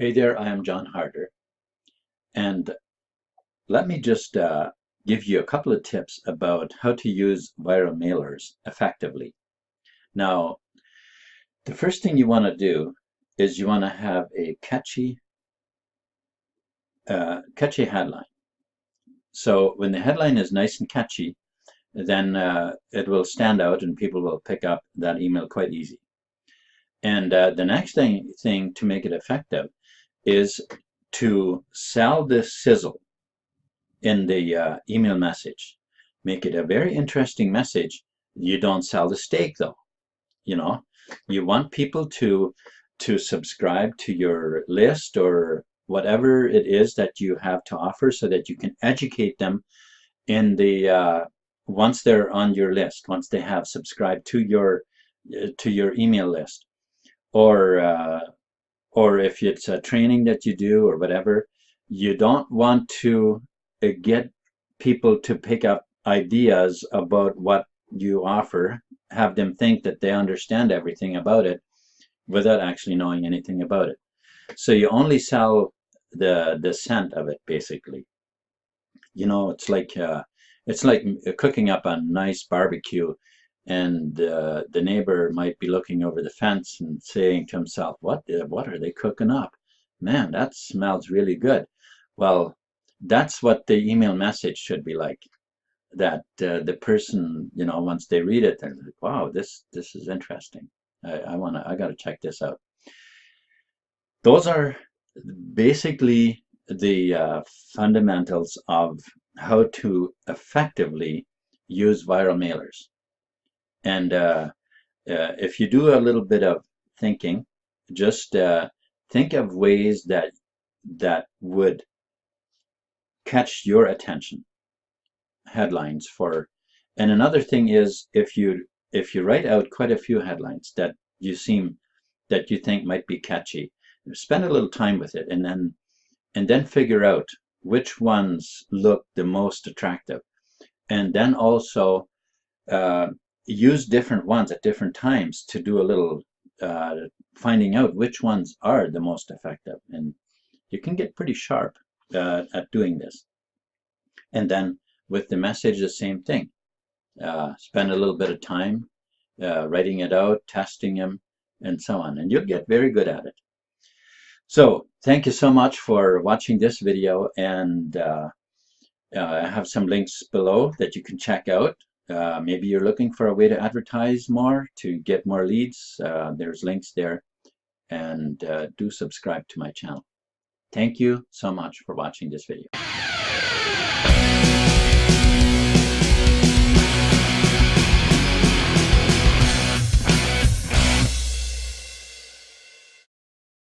Hey there, I am John Harder, and let me just give you a couple of tips about how to use viral mailers effectively. Now, the first thing you want to do is you want to have a catchy headline. So when the headline is nice and catchy, then it will stand out and people will pick up that email quite easy. And the next thing to make it effective is to sell the sizzle in the email message. Make it a very interesting message. You don't sell the steak though. You know, you want people to subscribe to your list or whatever it is that you have to offer, so that you can educate them in the once they're on your list, once they have subscribed to your email list, or or if it's a training that you do or whatever. You don't want to get people to pick up ideas about what you offer, have them think that they understand everything about it without actually knowing anything about it. So you only sell the scent of it, basically. You know, it's like cooking up a nice barbecue, and the neighbor might be looking over the fence and saying to himself, what are they cooking up? Man, that smells really good. Well, that's what the email message should be like. That the person, you know, once they read it, they're like, wow, this is interesting. I got to check this out. Those are basically the fundamentals of how to effectively use viral mailers. And if you do a little bit of thinking, just think of ways that would catch your attention. Headlines for, and another thing is, if you write out quite a few headlines that you think might be catchy, spend a little time with it, and then figure out which ones look the most attractive, and then also use different ones at different times to do a little finding out which ones are the most effective. And you can get pretty sharp at doing this. And then with the message, the same thing. Spend a little bit of time writing it out, testing them, and so on, and you'll get very good at it. So thank you so much for watching this video, and I have some links below that you can check out. Maybe you're looking for a way to advertise more, to get more leads. There's links there, and do subscribe to my channel. Thank you so much for watching this video.